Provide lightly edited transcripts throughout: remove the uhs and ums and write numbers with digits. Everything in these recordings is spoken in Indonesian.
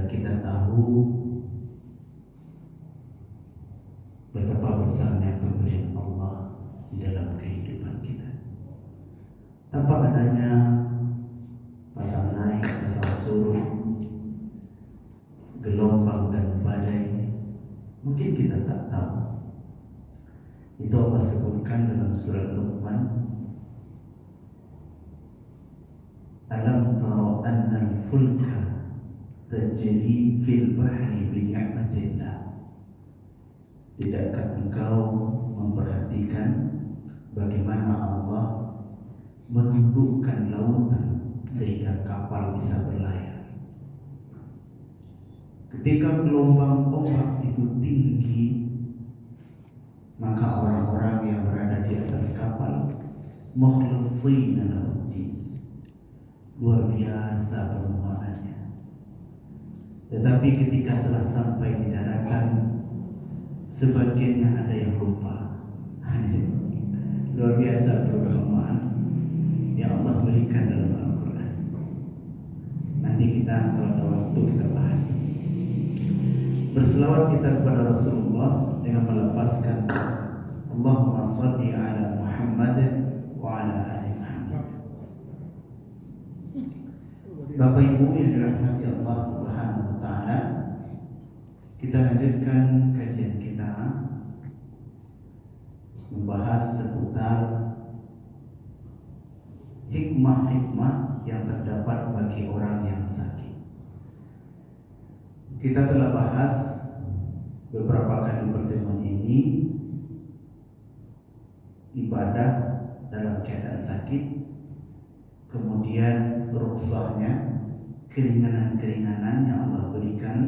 kita tahu betapa besarnya pemberian Allah di dalam kehidupan kita. Tanpa adanya pasang naik, pasang surut, gelombang dan badai, mungkin kita tak tahu. Itu Allah sebutkan dalam surah Luqman, alam tara annal fulka tajri fil bahri bi ni'matillah. Tidakkah engkau memperhatikan bagaimana Allah menundukkan lautan sehingga kapal bisa berlayar? Ketika gelombang ombak itu tinggi, maka orang-orang yang berada di atas kapal mukhlishina lahu-ddin, luar biasa permohonannya. Tetapi ketika telah sampai di daratan, sebagiannya ada yang lupa. Luar biasa perumpamaan yang Allah berikan dalam Al-Quran. Nanti kita kalau ada waktu kita bahas. Berselawat kita kepada Rasulullah dengan melafazkan Allahumma shalli ala Muhammad wa ala ali Muhammad. Bapak Ibu yang dirahmati Allah Subhanahu wa taala, kita lanjutkan kajian kita membahas seputar hikmah-hikmah yang terdapat bagi orang yang sakit. Kita telah bahas beberapa kali pertemuan ini ibadah dalam keadaan sakit, kemudian rukhsahnya, keringanan-keringanan yang Allah berikan.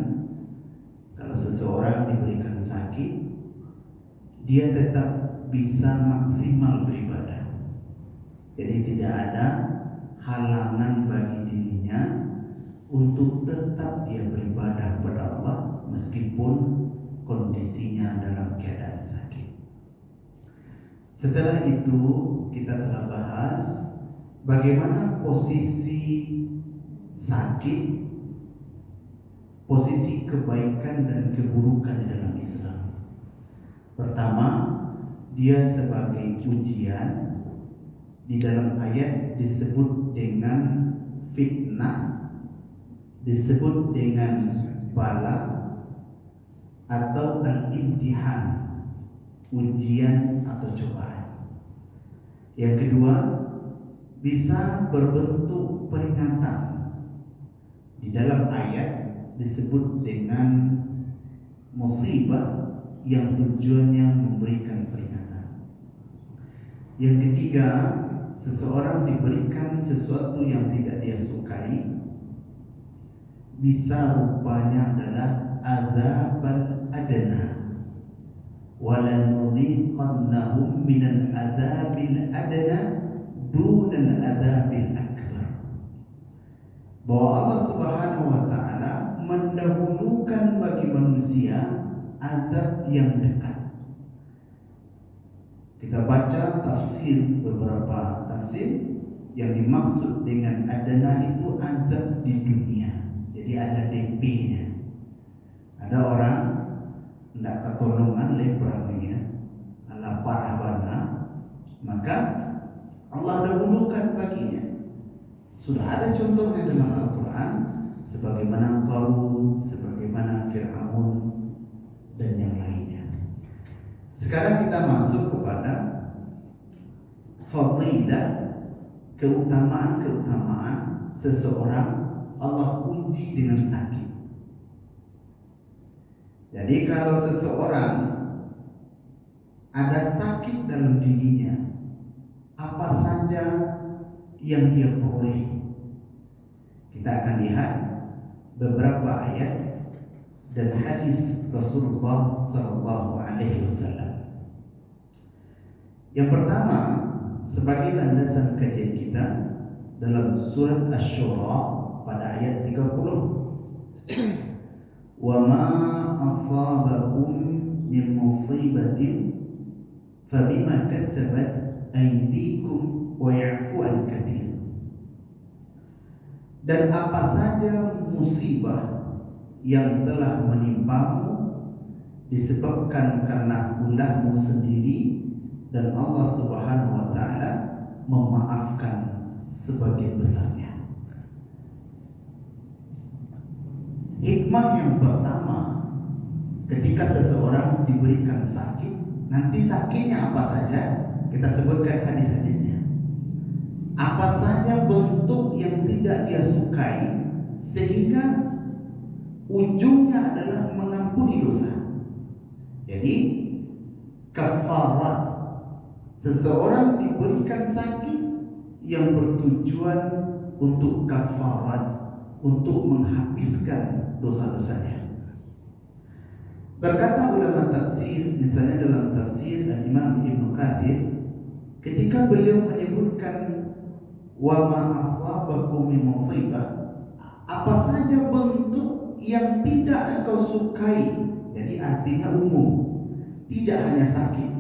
Kalau seseorang diberikan sakit, dia tetap bisa maksimal beribadah. Jadi tidak ada halangan bagi dirinya untuk tetap dia beribadah kepada Allah meskipun kondisinya dalam keadaan sakit. Setelah itu kita telah bahas bagaimana posisi sakit, posisi kebaikan dan keburukan di dalam Islam. Pertama, dia sebagai ujian. Di dalam ayat disebut dengan fitnah, disebut dengan bala atau al-imtihan, ujian atau cobaan. Yang kedua, bisa berbentuk peringatan. Di dalam ayat disebut dengan musibah yang tujuannya memberikan peringatan. Yang ketiga, seseorang diberikan sesuatu yang tidak dia sukai, bisa rupanya adalah adzabal adna, walanudhiqannahum minal adzabil adna dunal adzabil akbar. Bahwa Allah Subhanahu wa taala mendahulukan bagi manusia azab yang dekat. Kita baca tafsir, beberapa tafsir yang dimaksud dengan adna itu azab di dunia. Jadi ada DP-nya. Ada orang tidak ketolongan lepernya, ala parah bana, maka Allah dahulukan baginya. Sudah ada contohnya dalam Al-Quran, sebagaimana Qarun, sebagaimana Fir'aun dan yang lainnya. Sekarang kita masuk kepada fadilah, keutamaan seseorang Allah uji dengan sakit. Jadi kalau seseorang ada sakit dalam dirinya, apa saja yang dia peroleh? Kita akan lihat beberapa ayat dan hadis Rasulullah sallallahu alaihi wasallam. Yang pertama, sebagai landasan kajian kita dalam surat Asy-Syura pada ayat 30. Wa ma asabakum min musibatin fabima kasabat aydikum wa ya'fu an katsir. Dan apa saja musibah yang telah menimpamu disebabkan karena ulahmu sendiri, dan Allah Subhanahu wa taala memaafkan sebagian besarnya. Hikmah yang pertama, ketika seseorang diberikan sakit, nanti sakitnya apa saja, kita sebutkan hadis-hadisnya. Apa saja bentuk yang tidak dia sukai, sehingga ujungnya adalah mengampuni dosa. Jadi kafarat, seseorang diberikan sakit yang bertujuan untuk kafarat, untuk menghabiskan dosa-dosanya. Berkata ulama tafsir, misalnya dalam tafsir Imam Ibnu Katsir, ketika beliau menyebutkan wa ma asabakum min musibah, apa saja bentuk yang tidak engkau sukai, jadi artinya umum, tidak hanya sakit,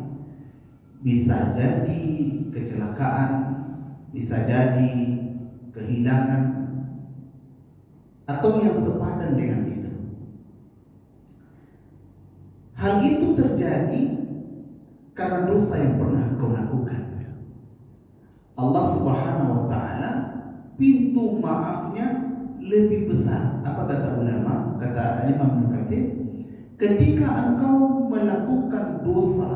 bisa jadi kecelakaan, bisa jadi kehilangan, atau yang sepadan dengan itu. Hal itu terjadi karena dosa yang pernah kau lakukan. Allah Subhanahu wa taala pintu maafnya lebih besar. Apa kata ulama? Kata Imam Ibnu Katsir, ketika engkau melakukan dosa,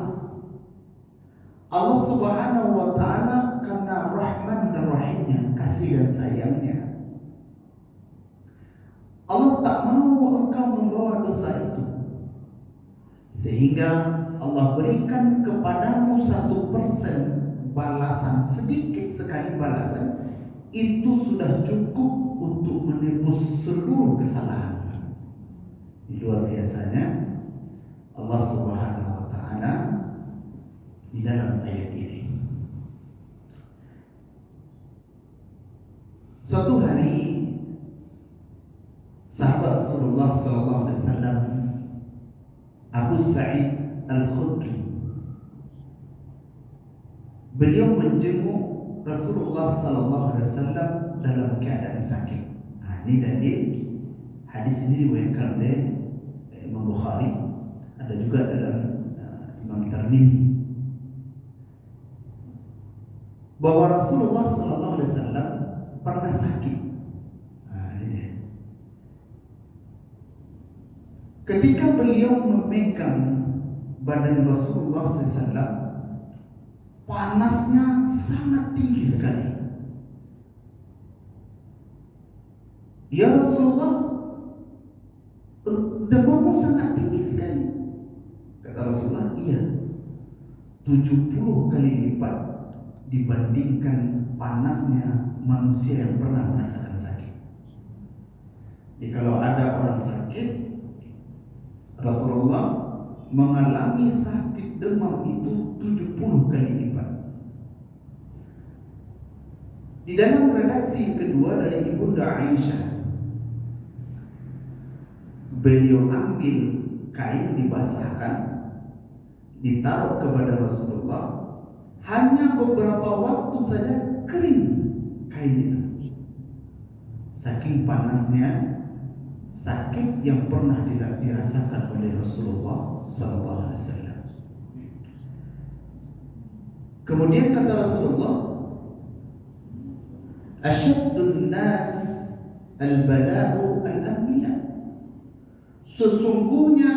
Allah Subhanahu wa taala karena Rahman dan Rahimnya, kasih dan sayangnya, Allah tak mau engkau membawa dosa itu, sehingga Allah berikan kepadamu 1% balasan, sedikit sekali balasan, itu sudah cukup untuk menebus seluruh kesalahan. Luar biasanya Allah Subhanahu wa taala di dalam ayat ini. Suatu hari sahabat Rasulullah sallallahu alaihi wasallam Abu Sa'id Al-Khudri, beliau menjenguk Rasulullah sallallahu alaihi wasallam dalam keadaan sakit. Nah, ini dalil hadis ini diriwayatkan oleh Imam Bukhari, ada juga dalam Imam Tirmidzi, bahwa Rasulullah sallallahu alaihi wasallam pernah sakit. Nah, ini. Ketika beliau memegang badan Rasulullah SAW, panasnya sangat tinggi sekali. Ya Rasulullah, demammu sangat tinggi sekali. Kata Rasulullah, iya, 70 kali lipat dibandingkan panasnya manusia yang pernah merasakan sakit. Jadi kalau ada orang sakit, Rasulullah mengalami sakit demam itu 70 kali lipat. Di dalam redaksi kedua dari Ibunda Aisyah, beliau ambil kain dibasahkan, ditaruh kepada Rasulullah, hanya beberapa waktu saja kering kain itu. Saking panasnya sakit yang pernah dirasakan oleh Rasulullah sallallahu alaihi wasallam. Kemudian kata Rasulullah, asyaddun nas al-bala'u al-anbiya, sesungguhnya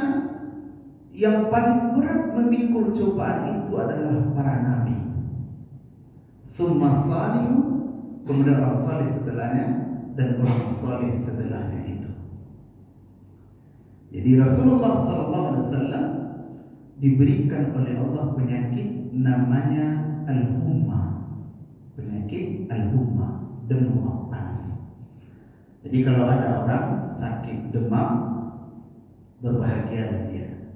yang paling berat memikul cobaan itu adalah para nabi. Summa salihu, kemudian orang salih setelahnya, dan orang salih setelahnya itu. Jadi Rasulullah SAW diberikan oleh Allah penyakit namanya al-humma, penyakit al-humma, demam panas. Jadi kalau ada orang sakit demam, berbahagialah dia,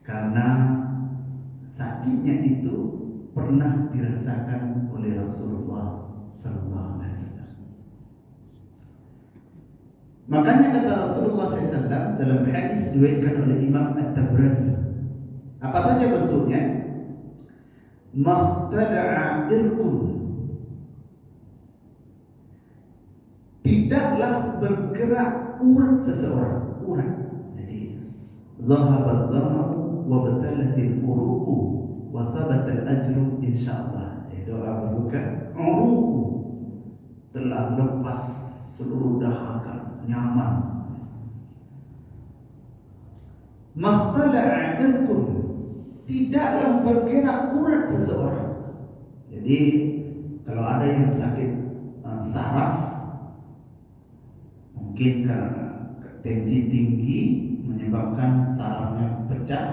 karena sakitnya itu pernah dirasakan oleh Rasulullah SAW. Makanya kata Rasulullah SAW dalam hadis diriwayatkan oleh Imam At-Tabrani, apa saja bentuknya? Makhtada'a irkun, tidaklah bergerak urat seseorang, urat. Jadi zahabat zama'u wa batalatil uruqu wa thabatal ajru insyaallah. Doa berbuka, uruqu telah lepas seluruh dahaga, nyaman. Makhtala'a irqun, tidaklah bergerak urat seseorang. Jadi kalau ada yang sakit saraf, mungkin karena tensi tinggi menyebabkan sarafnya pecah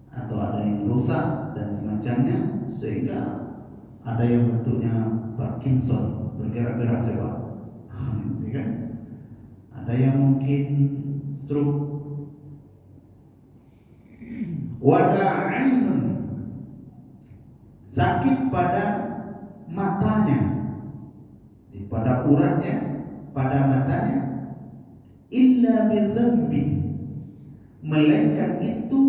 atau ada yang rusak dan semacamnya, sehingga ada yang bentuknya Parkinson, bergerak-gerak sebab, kan? Ada yang mungkin stroke. Wada'ainun, sakit pada matanya, pada uratnya, pada matanya. Illa bidzambi, melainkan itu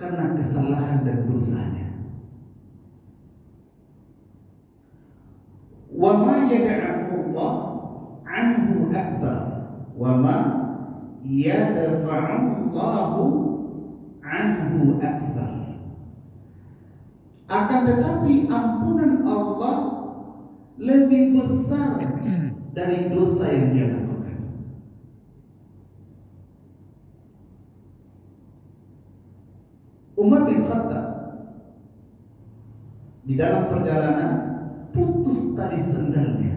karena kesalahan dan dosanya. Wa ma yad'afu Allah anhu akbar, wa ma yadfa'u Allahu anhu akbar. Akan tetapi ampunan Allah lebih besar dari dosa yang dia lakukan. Umar bin Khattab di dalam perjalanan putus tali sendalnya.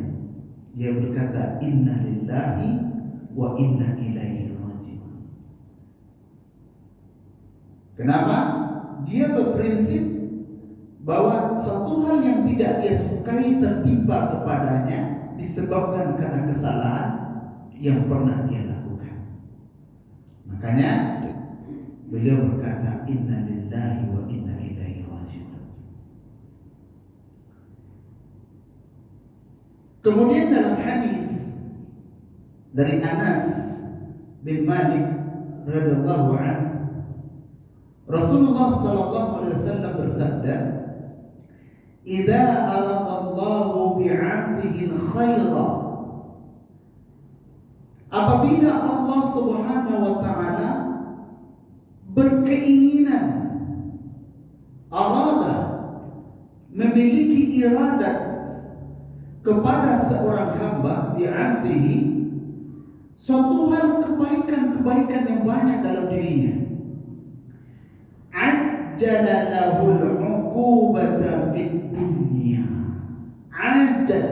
Dia berkata, inna lillahi wa inna ilaihi raji'un. Kenapa? Dia berprinsip bahwa suatu hal yang tidak dia sukai tertimpa kepadanya disebabkan karena kesalahan yang pernah dia lakukan. Makanya beliau berkata, inna lillahi wa inna ilaihi raji'un. Kemudian dalam hadis dari Anas bin Malik radhiyallahu anhu, Rasulullah sallallahu alaihi wasallam bersabda, "Idza aradallahu bi'abdihi khaira." Apabila Allah Subhanahu wa taala berkeinginan, arada, memiliki iradat kepada seorang hamba, bi'abdihi, suatu hal kebaikan-kebaikan yang banyak dalam dirinya, ajjala lahul 'uqubata fid dunya. Ajal.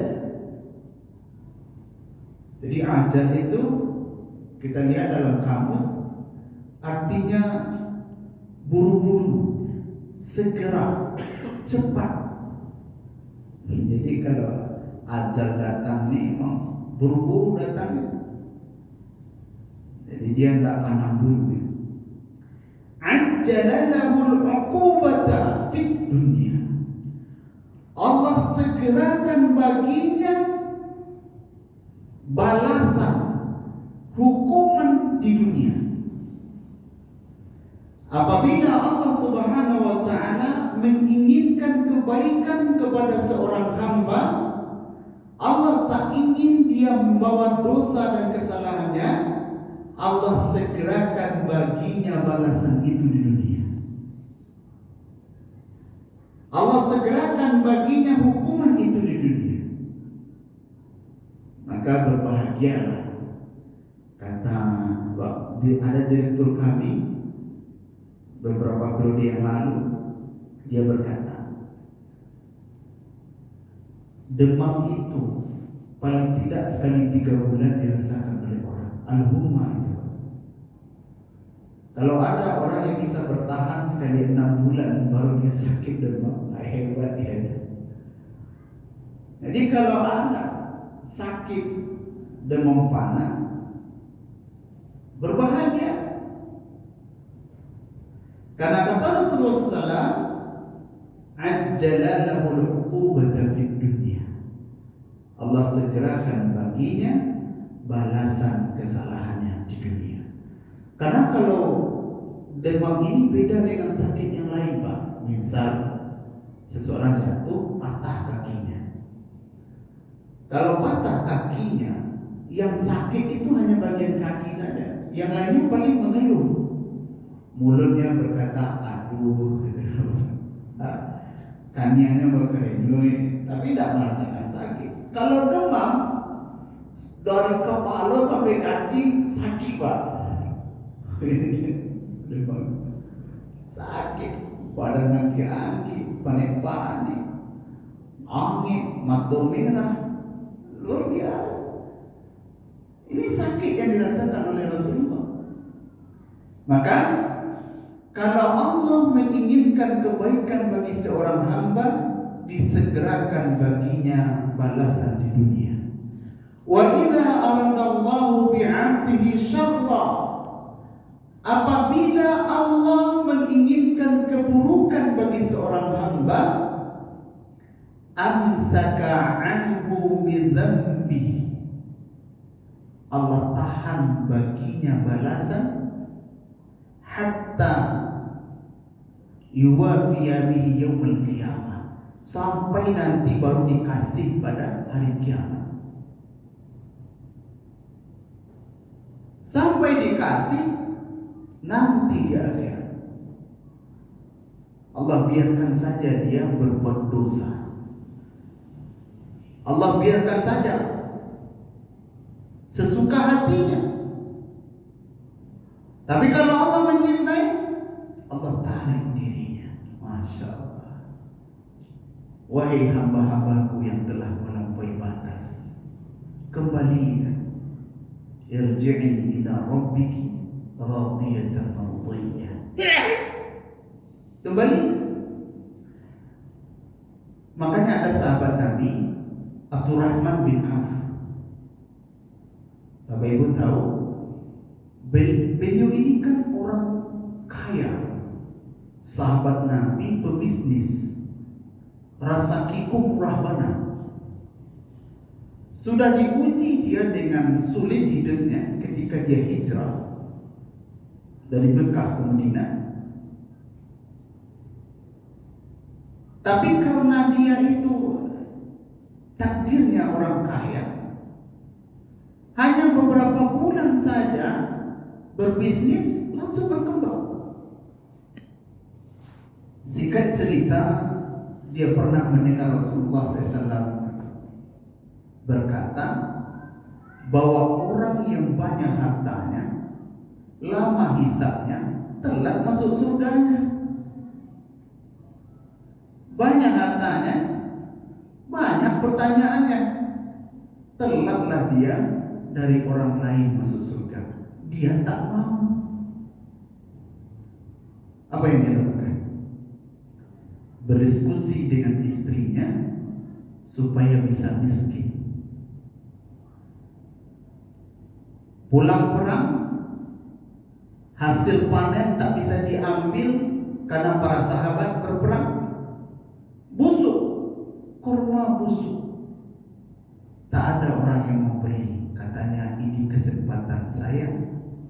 Jadi ajal itu kita lihat dalam kamus artinya buru-buru, segera, cepat. Jadi kalau ajal datang nih memang buru-buru datangnya. Jadi dia tidak pandang bulu. Ajjalalahul 'uqubata fid dunya. Allah segerakan baginya balasan, hukuman di dunia. Apabila Allah Subhanahu wa taala menginginkan kebaikan kepada seorang hamba, Allah tak ingin dia membawa dosa dan kesalahannya, Allah segerakan baginya balasan itu di dunia. Allah segerakan baginya hukuman itu di dunia. Maka berbahagialah. Kata ada direktur kami beberapa periode yang lalu, dia berkata, demam itu paling tidak sekali 3 bulan dirasakan oleh orang. Al-humma itu. Kalau ada orang yang bisa bertahan sekali 6 bulan baru dia sakit demam, hebat dia itu. Jadi kalau ada sakit demam panas, berbahagia. Karena kata Rasulullah SAW, ajjalalahul 'uqubata fid dunya. Allah segerakan baginya balasan kesalahannya di dunia. Karena kalau demam ini beda dengan sakit yang lain, Pak. Misal seseorang jatuh patah kakinya. Kalau patah kakinya Yang sakit itu hanya bagian kaki saja, yang lainnya paling mengeluh. Mulutnya berkata aduh, kaniannya berkerenyut, tapi tidak merasakan sakit. Kalau demam dari kepala sampai kaki sakit pak. Demam sakit, badan angki-angki, panik-panik, angin, mata merah, luar biasa. Ini sakit yang dirasakan oleh Rasulullah. Maka kalau Allah menginginkan kebaikan bagi seorang hamba, disegerakan baginya balasan di dunia. Wa idza aradallahu bi'abdihi syarra, apabila Allah menginginkan keburukan bagi seorang hamba, amsaka anhu bidzambi, Allah tahan baginya balasan hatta yuwafiya bihi yaumil qiyamah, sampai nanti baru dikasih pada hari kiamat. Sampai dikasih nanti di akhirat. Allah biarkan saja dia berbuat dosa, Allah biarkan saja sesuka hatinya. Tapi kalau Allah mencintai, Allah tarik dirinya. Masya Allah. Wahai hamba-hambaku yang telah melampaui batas, kembalilah. Irji'i ila rabbiki radiyatan mardiyah. Kembali. Makanya ada sahabat Nabi Abdurrahman bin Auf. Bapak Ibu tahu, beliau ini kan orang kaya, sahabat Nabi, pebisnis, rasa kikuk rahbana. Sudah diuji dia dengan sulit hidupnya ketika dia hijrah dari Mekah ke Madinah. Tapi karena dia itu takdirnya orang kaya, hanya beberapa bulan saja berbisnis langsung berkembang. Singkat cerita, dia pernah mendengar Rasulullah SAW berkata bahwa orang yang banyak hartanya, lama hisabnya, telat masuk surganya. Banyak hartanya, banyak pertanyaannya, telatlah dia dari orang lain masuk surga. Dia tak mau. Apa yang dia lakukan? Berdiskusi dengan istrinya supaya bisa miskin. Pulang perang, hasil panen tak bisa diambil karena para sahabat berperang. Busuk, kurma busuk. Tak ada orang yang mau beli. Katanya ini kesempatan saya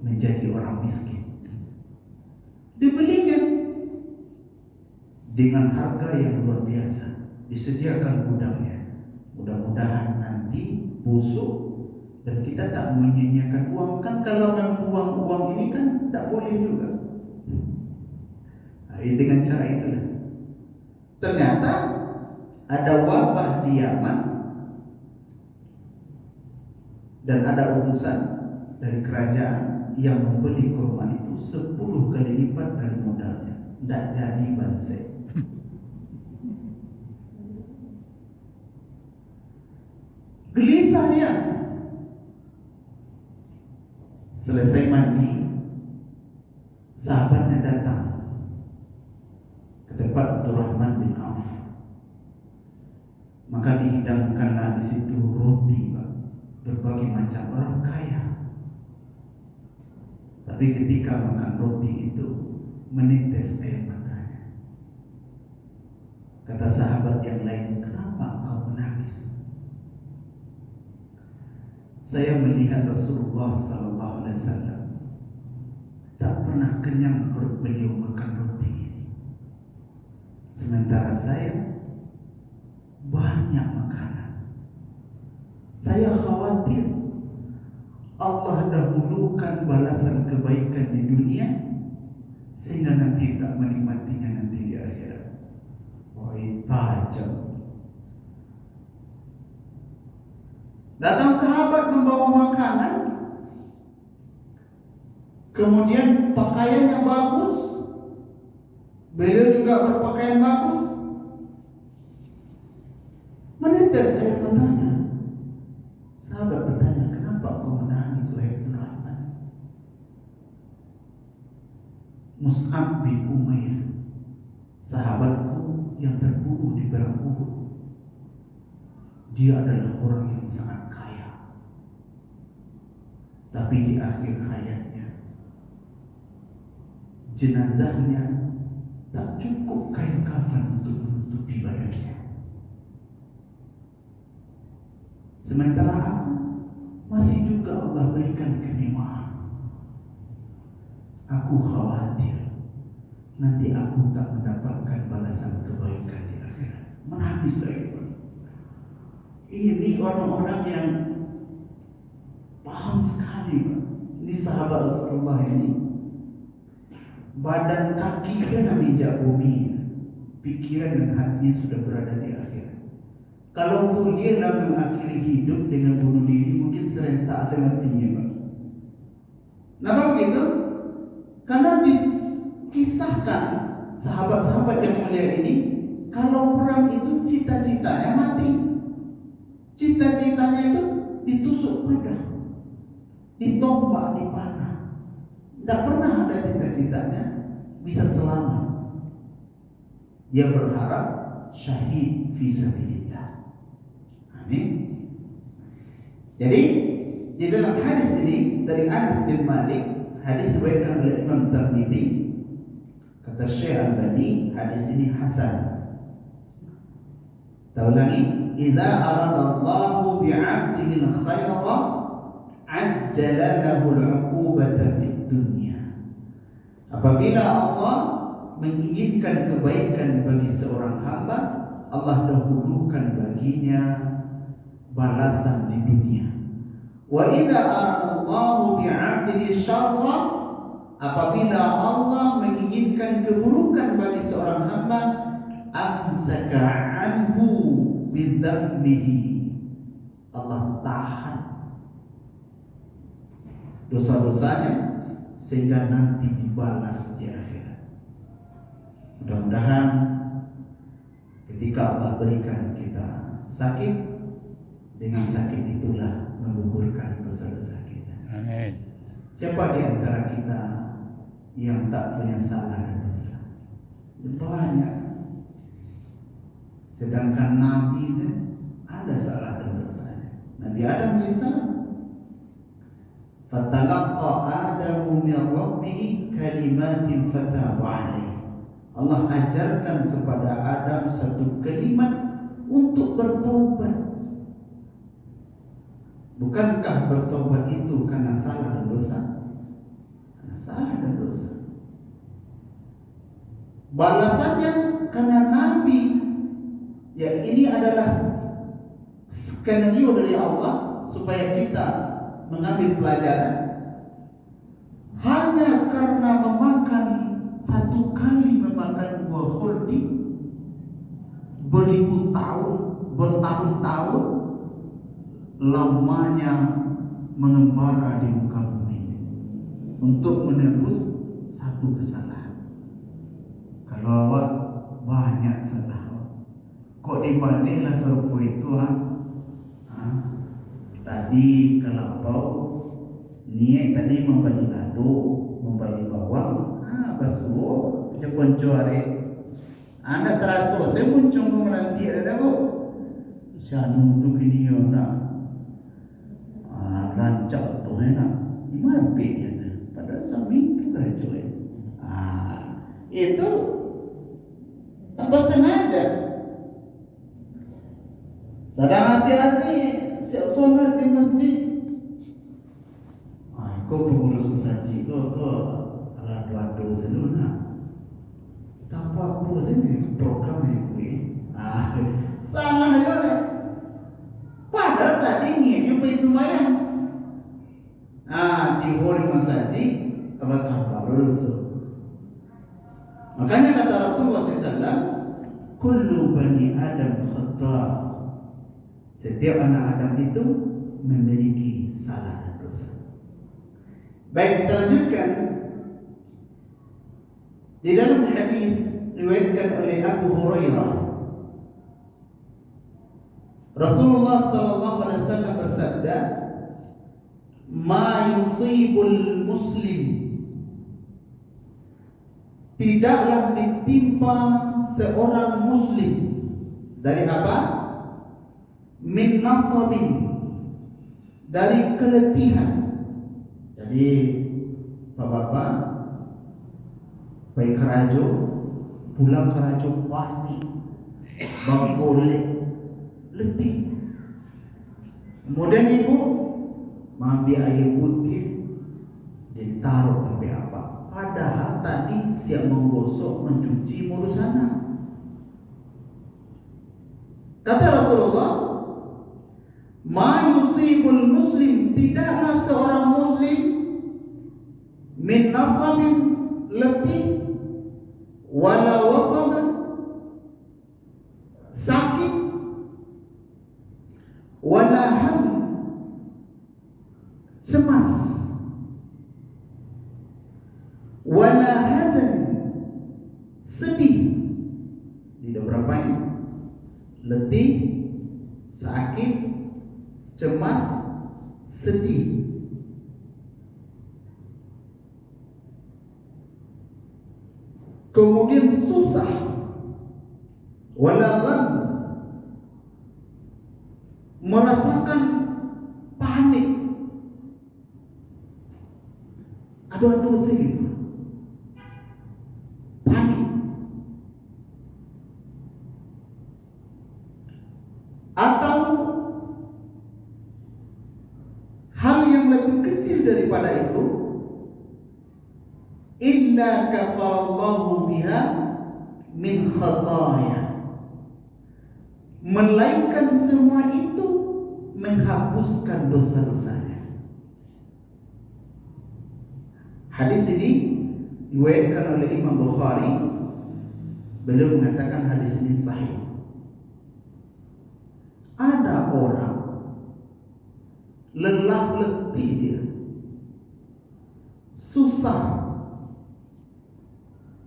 menjadi orang miskin. Dibelinya dengan harga yang luar biasa. Disediakan gudangnya. Mudah-mudahan nanti busuk dan kita tak menyia-nyiakan uang. Kan kalau membuang uang ini kan tak boleh juga. Nah, dengan cara itulah. Ternyata ada wabah di Yaman dan ada utusan dari kerajaan yang membeli kurma itu 10 kali lipat dari modalnya. Tidak jadi banse. Gelisah dia. Selesai mandi, sahabatnya datang ke tempat Abdurrahman bin Auf. Maka dihidangkanlah di situ roti, berbagai macam, orang kaya. Tapi ketika makan roti itu menetes air matanya. Kata sahabat yang lain, kenapa kau menangis? Saya melihat Rasulullah SAW tak pernah kenyang beliau makan roti ini. Sementara saya banyak makanan. Saya khawatir Allah dahulukan balasan kebaikan di dunia sehingga nanti tak menikmatinya nanti di akhirat. Wah, tajam. Datang sahabat membawa makanan, kemudian pakaian yang bagus, beliau juga berpakaian bagus. Menetes air matanya. Sahabat bertanya, kenapa kau menangis wahai Rahman? Mus'ab bin Umair, sahabatku yang terbunuh di perang Uhud. Dia adalah orang yang sangat kaya, tapi di akhir hayatnya jenazahnya tak cukup kain kafan untuk menutupi badannya. Sementara aku masih juga Allah berikan kemewahan. Aku khawatir nanti aku tak mendapatkan balasan kebaikan di akhirat. Menangis lagi. Ini orang-orang yang paham sekali, Pak. Ini sahabat Rasulullah ini. Badan kaki saya menginjak bumi, pikiran dan hati sudah berada di akhirat. Kalau dia nak mengakhiri hidup dengan bunuh diri, mungkin serentak saya matinya, Pak. Kenapa begitu? Karena dikisahkan sahabat-sahabat yang mulia ini, kalau perang itu cita-citanya mati. Cita-citanya itu ditusuk pedang, ditombak, dipanah. Tidak pernah ada cita-citanya bisa selamat. Dia berharap syahid fi sabilillah. Amin. Jadi di dalam hadis ini dari Anas bin Malik, hadis riwayat oleh Imam Tirmidzi, kata Syekh Al-Albani, hadis ini hasan. Tahu lagi, idza arada Allahu bi'abdihi al-khayra ajjala lahu al-'uqubata fid dunya. Apabila Allah menginginkan kebaikan bagi seorang hamba, Allah dahulukan baginya balasan di dunia. Wa idza arada Allahu bi'abdihi syarra, apabila Allah menginginkan keburukan bagi seorang hamba, amsaka anhu bidambihi, Allah tahan dosa-dosanya sehingga nanti dibalas di akhirat. Mudah-mudahan ketika Allah berikan kita sakit, dengan sakit itulah menggugurkan dosa-dosa kita. Amin. Siapa di antara kita yang tak punya salah dan dosa? Banyak. Sedangkan Nabi ada salah dan dosanya. Nabi Adam alaihissalam, fatalaqa Adamu min Rabbih kalimatin fataba alaihi. Allah ajarkan kepada Adam satu kalimat untuk bertobat. Bukankah bertobat itu karena salah dan dosa? Karena salah dan dosa. Balasannya karena Nabi, ya ini adalah skenario dari Allah supaya kita mengambil pelajaran. Hanya karena memakan satu kali memakan buah khuldi beribu tahun, bertahun-tahun lamanya mengembara di muka bumi untuk menebus satu kesalahan. Kalau awak banyak salah, kok dibandinglah serupa itu tadi kelapau niat tadi membeli lado, membeli bawang, basuh punya boncore. Anda terasa saya muncung memeranti ada kok. Syanu tu kini orang rancak tu enak. Gimana bedanya tu? Pada suami tu kerja. Itu tanpa sengaja. Sedang asyik-asyik siap solat di masjid. Kau pengurus masjid, kau ala dua-dua seluna. Tanpa aku sini program yang gue. Salah juga. Padahal tadi niatnya pergi sembahyang. tihori masaji tanpa lulus. Makanya kata Rasulullah SAW, kullu bani Adam khata'. Setiap anak Adam itu memiliki salah dan dosa. Baik, kita lanjutkan. Di dalam hadis riwayatkan oleh Abu Hurairah, Rasulullah sallallahu alaihi wasallam bersabda, "Ma yusibul muslim," tidaklah ditimpa seorang muslim dari apa? Min nasabin, dari keletihan. Jadi bapak-bapak baik kerajo pulang kerajo pagi bagolek letih. Kemudian ibu mengambil air putih ditaruh sampai apa? Padahal tadi siap menggosok mencuci murusana. Kata Rasulullah, ma yusibul muslim, tidaklah seorang muslim min nasabin, letih, wala wasabin, sakit, wala ham, cemas, wala hazan, sedih. Tidak berapa ini? Letih, sakit, cemas, sedih. Kemudian susah, wala gham, merasakan panik. Aduh segitu. Panik. Atau hal yang lebih kecil daripada itu, illa kafarallahu biha min khataya, melainkan semua itu menghapuskan dosa-dosanya. Hadis ini diriwayatkan oleh Imam Bukhari. Beliau mengatakan hadis ini sahih. Ada orang lelah letih dia, susah,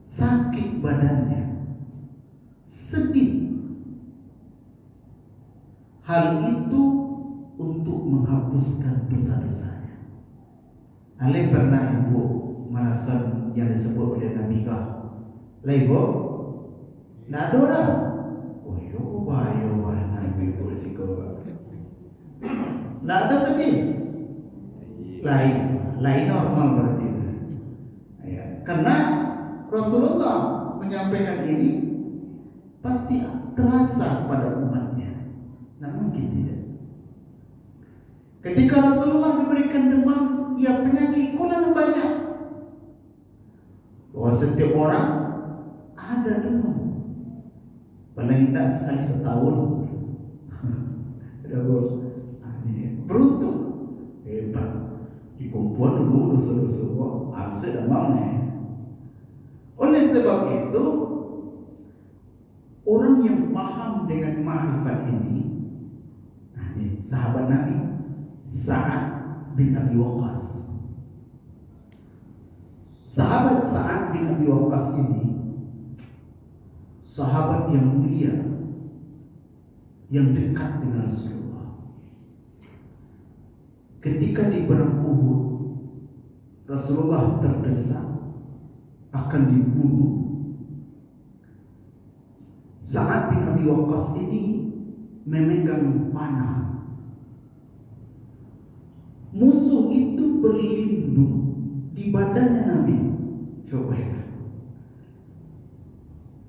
sakit badannya, sedih. Hal itu untuk menghapuskan dosa-dosanya. Ale pernah ibu merasakan yang disebut oleh Nabi kah? Lah ibu, nak ada orang. Oh yo bayo Nabi ibu siko. Nak ada sedih. Lain normal berarti. Ya, karena Rasulullah menyampaikan ini pasti terasa pada umatnya. Namun tidak. Ketika Rasulullah diberikan demam, ya penyakit kulan banyak. Bahwa setiap orang ada demam. Paling tidak sekali setahun. Beruntung. Hebat. Dikumpul dulu dosa-dosa angsa demamnya. Oleh sebab itu, orang yang paham dengan ma'rifat ini, sahabat Nabi Sa'ad bin Abi Waqqas. Sahabat Sa'ad bin Abi Waqqas ini sahabat yang mulia, yang dekat dengan Rasulullah. Ketika di perang Uhud, Rasulullah terdesak akan dibunuh. Sa'ad bin Abi Waqqas ini memegang panah. Musuh itu berlindung di badannya Nabi. Coba ya.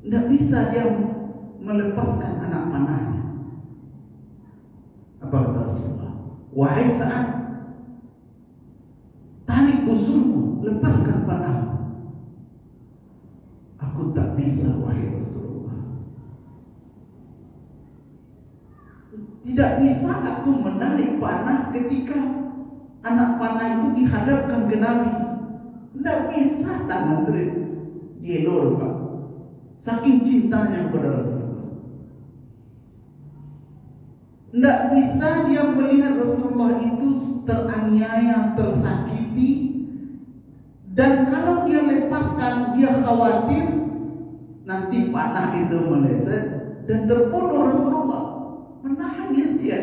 Tidak bisa dia melepaskan anak panahnya. Apa kata Rasulullah? Wahai Sa'ad, tarik busurmu, lepaskan panahmu. Aku tak bisa, wahai Rasulullah. Tidak bisa aku menarik panah ketika anak panah itu dihadapkan ke Nabi, tidak bisa tangan dia lor, Pak. Saking cintanya kepada Rasulullah, tidak bisa dia melihat Rasulullah itu teraniaya, tersakiti. Dan kalau dia lepaskan, dia khawatir nanti panah itu meleset dan terbunuh Rasulullah. Menangis dia,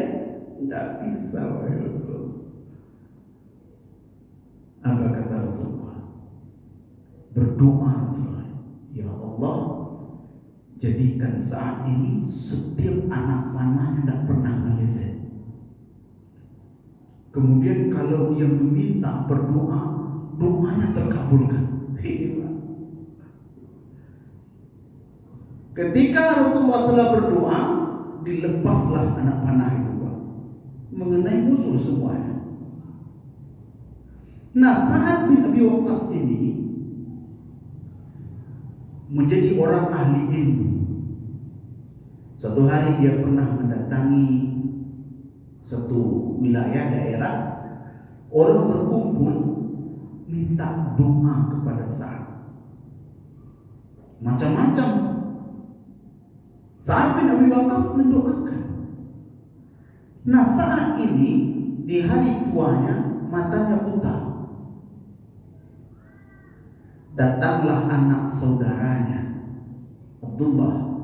tidak bisa, wahai Rasulullah. Apa kata Rasulullah? Berdoa Rasulullah, ya Allah, jadikan saat ini setiap anak panah tidak pernah meleset. Kemudian kalau dia meminta berdoa, doanya terkabulkan. Ketika Rasulullah telah berdoa, dilepaslah anak panah itu, Pak, mengenai musuh semuanya. Nah, Sa'ad bin Abi Waqqas ini menjadi orang ahli ilmu. Suatu hari dia pernah mendatangi suatu wilayah daerah, orang berkumpul minta doa kepada Sa'ad. Macam-macam. Sa'ad bin Abi Waqqas mendoakan. Nah, saat ini di hari tuanya matanya buta. Datanglah anak saudaranya Abdullah,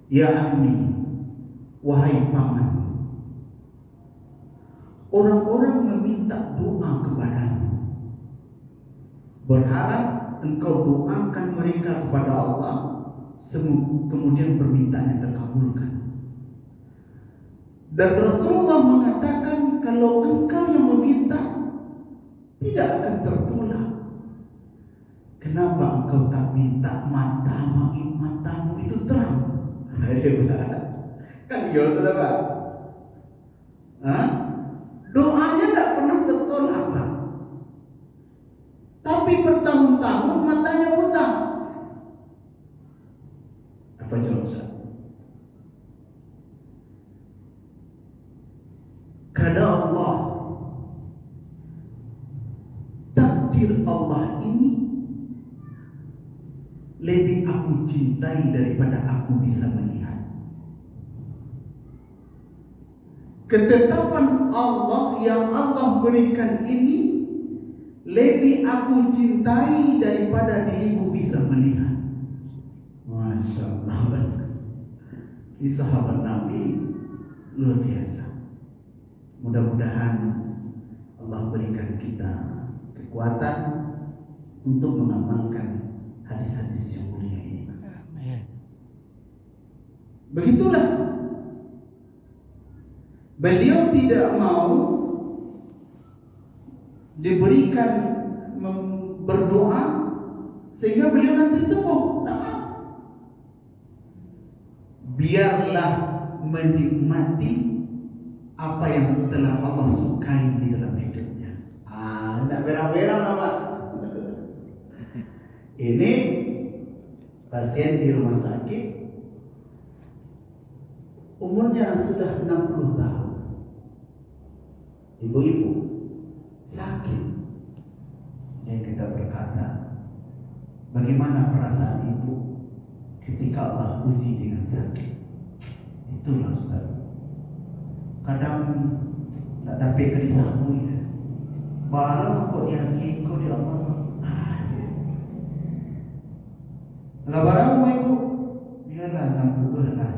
ya ammi, wahai paman, orang-orang meminta doa kepadamu, berharap engkau doakan mereka kepada Allah, kemudian permintaannya terkabulkan. Dan Rasulullah mengatakan, kalau engkau yang meminta, tidak akan tertolak. Kenapa engkau tak minta matamu itu terang? Kan iya sudah, Pak. Doanya tak pernah tertolak, Pak. Tapi bertahun-tahun matanya buta. Apa jawab saya? Kata Allah, takdir Allah ini lebih aku cintai daripada aku bisa melihat. Ketetapan Allah yang Allah berikan ini lebih aku cintai daripada diriku bisa melihat. Masya Allah. Di sahabat Nabi luar biasa. Mudah-mudahan Allah berikan kita kekuatan untuk mengamalkan hadis-hadis yang mulia ini. Begitulah, beliau tidak mau diberikan berdoa sehingga beliau nanti sembuh. Biarlah menikmati apa yang telah Allah sukai di dalam hidupnya. Tidak berang-berang apa? Ini pasien di rumah sakit, umurnya sudah 60 tahun. Ibu-ibu sakit. Dan kita berkata, bagaimana perasaan ibu ketika Allah uji dengan sakit? Itulah Ustaz. Kadang tak dapat kerisahmu ya. Barang kok diaki kok di Allah. Kalau barang ibu, biarlah 60 lah.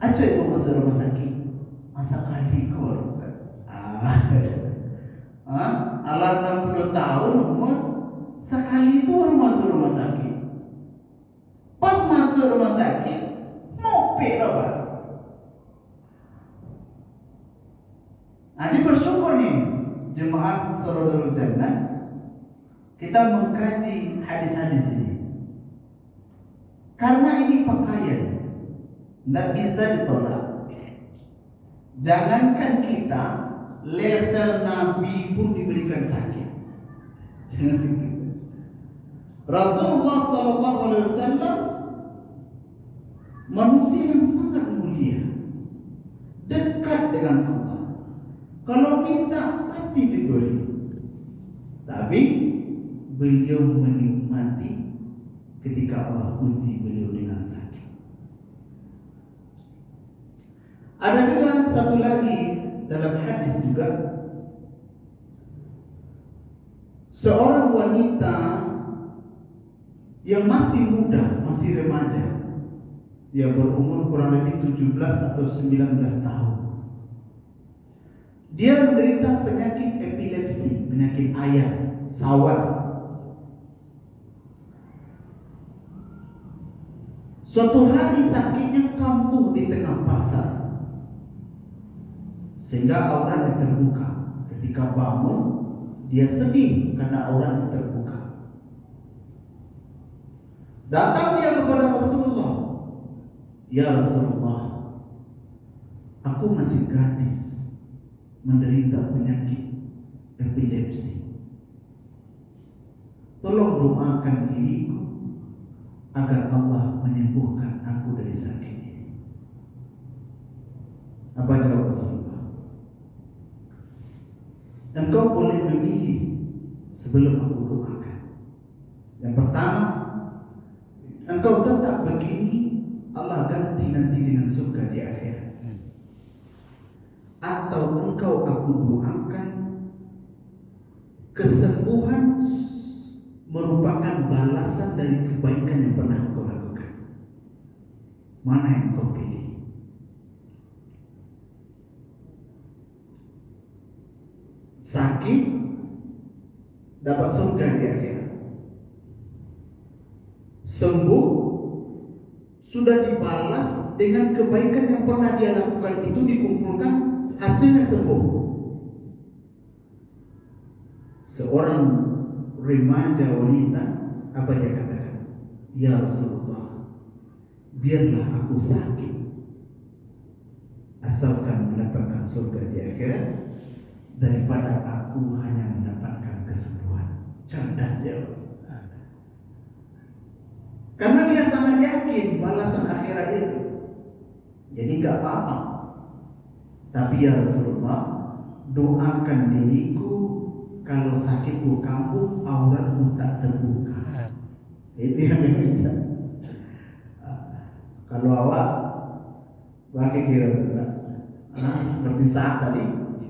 Aja ibu masuk rumah sakit, masa kali kau Ustaz. Alam 60 tahun umur, sekali itu baru masuk rumah sakit. Pas masuk rumah sakit, ngopi lah Pak. Ini bersyukur nih jemaat Sarodarul Jannah, kita mengkaji hadis-hadis ini. Karena ini pakaian, tidak bisa ditolak. Jangankan kita, level Nabi pun diberikan sakit. Rasulullah SAW manusia yang sangat mulia, dekat dengan Allah. Kalau minta pasti diberi. Tapi beliau menikmati ketika Allah uji beliau dengan sakit. Ada juga satu lagi dalam hadis juga, seorang wanita yang masih muda, masih remaja, dia berumur kurang lebih 17 atau 19 tahun. Dia menderita penyakit epilepsi, penyakit ayan, sawat. Suatu hari sakitnya kambuh di tengah pasar, sehingga auratnya terbuka. Ketika bangun, dia sedih karena auratnya terbuka. Datang dia kepada Rasulullah, "Ya Rasulullah, aku masih gadis, menderita penyakit epilepsi. Tolong doakan diriku agar Allah menyembuhkan aku dari sakit ini." Apa jawab Rasulullah? "Engkau boleh memilih sebelum aku doakan. Yang pertama, engkau tetap begini, Allah ganti nanti dengan surga di akhirat. Atau engkau aku doakan, kesembuhan merupakan balasan dari kebaikan yang pernah engkau lakukan. Mana yang kau pilih?" Sakit dapat surga di akhirat, sembuh sudah dibalas dengan kebaikan yang pernah dia lakukan, itu dikumpulkan hasilnya sembuh. Seorang remaja wanita, apa dia katakan? "Ya Rasulullah, biarlah aku sakit, asalkan mendapatkan surga di akhirat, daripada aku hanya mendapatkan kesembuhan." Cerdas dia, karena dia sangat yakin balasan akhirat itu. Jadi gak apa-apa, tapi ya Rasulullah, doakan diriku kalau sakitku kambuh, auratmu tak terbuka. Itu yang diminta. Kalau awak pakai kira seperti saat tadi,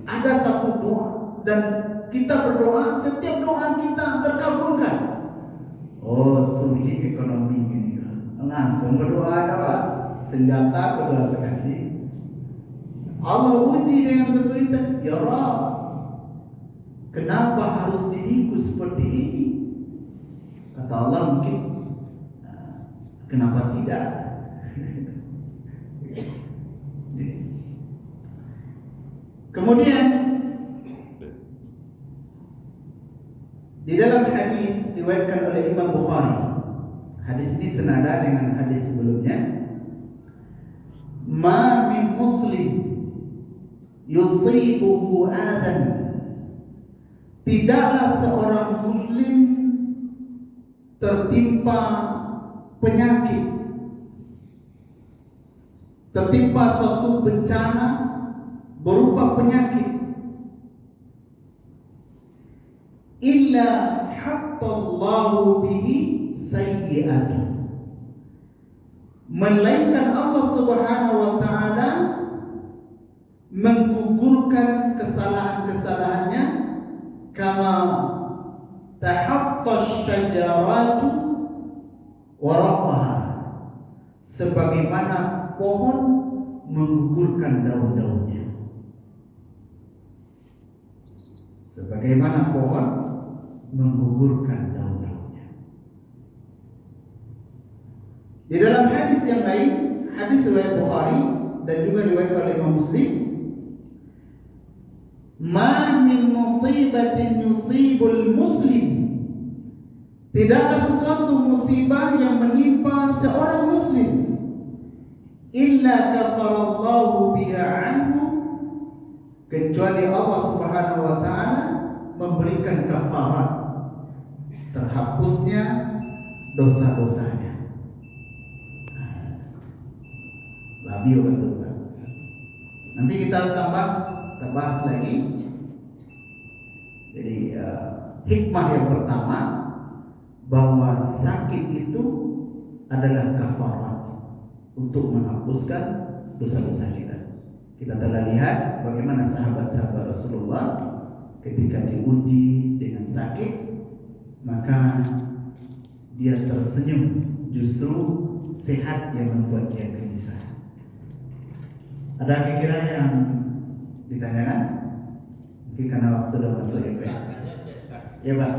ada satu doa dan kita berdoa, setiap doa kita terkabulkan. Oh, sulit ekonomi ini. Langsung berdoa ada Pak, senjata berdoa sekali. Allah uji dengan kesulitan. Ya Rabb, kenapa harus diriku seperti ini? Kata Allah mungkin, kenapa tidak? Kemudian di dalam hadis diriwayatkan oleh Imam Bukhari, hadis ini senada dengan hadis sebelumnya, "Ma min muslim yusibuhu adan." Tidaklah seorang muslim tertimpa penyakit, tertimpa suatu bencana berupa penyakit, illa hattallahu bihi sayyi'atu, melainkan Allah Subhanahu wa taala menggugurkan kesalahan-kesalahannya, kama tahatta syajaratu waraqaha, sebagaimana pohon menggugurkan daun-daunnya. Sebagaimana pohon menggugurkan daun-daunnya. Di dalam hadis yang lain, hadis riwayat Bukhari dan juga riwayat oleh Imam Muslim, "Ma min musibatin yusibul muslim." Tidaklah sesuatu musibah yang menimpa seorang muslim, illa kafarallahu biha anhu, kecuali Allah Subhanahu wa taala memberikan kafarat, terhapusnya dosa-dosanya. Labio betul kan? Nanti kita tambah kita bahas lagi. Jadi hikmah yang pertama, bahwa sakit itu adalah kafarat untuk menghapuskan dosa-dosa kita. Kita telah lihat bagaimana sahabat-sahabat Rasulullah ketika diuji dengan sakit, maka dia tersenyum, justru sehat yang membuat dia gelisah. Ada kira-kira yang ditanyakan? Mungkin karena waktu sudah masuk ya, ya Pak.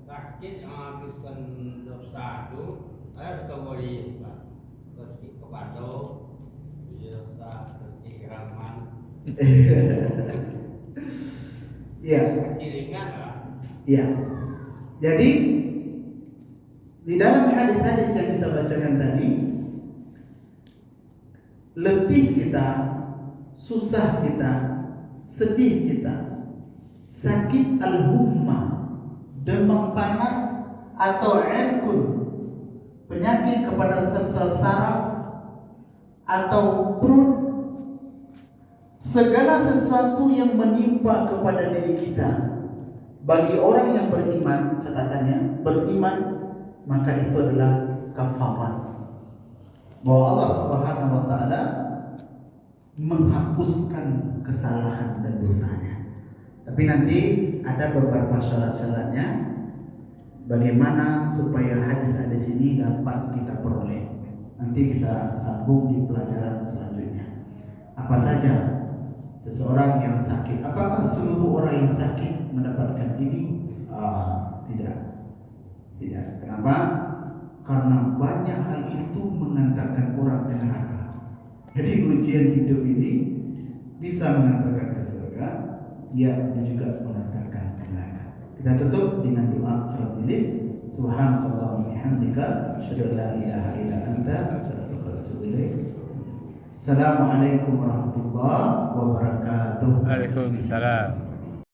Sakit yang habiskan dosa itu, saya kembali Pak, ke Bado, dosa ke Keraman. Iya. Ringan lah. Iya. Jadi di dalam hadis-hadis yang kita bacakan tadi, letih kita, susah kita, sedih kita, sakit al-humma, demam panas atau irkun, penyakit kepada sel-sel saraf atau perut, segala sesuatu yang menimpa kepada diri kita, bagi orang yang beriman, catatannya beriman, maka itu adalah kafarat, bahwa Allah Subhanahu wa taala menghapuskan kesalahan dan dosanya. Tapi nanti ada beberapa syarat-syaratnya bagaimana supaya hadis-hadis ini dapat kita peroleh. Nanti kita sambung di pelajaran selanjutnya. Apa saja seseorang yang sakit? Apakah seluruh orang yang sakit mendapatkan ini? Tidak. Kenapa? Karena banyak hal itu mengantarkan orang ke neraka. Jadi ujian hidup ini bisa mengantarkan ke surga, ya juga mengantarkan ke neraka. Kita tutup dengan doa Fadlis. Subhanallah wa bihamdika, asyhadu an la ilaha illa anta, astaghfiruka wa atubu ilaik. Assalamualaikum warahmatullahi wabarakatuh. Waalaikumsalam.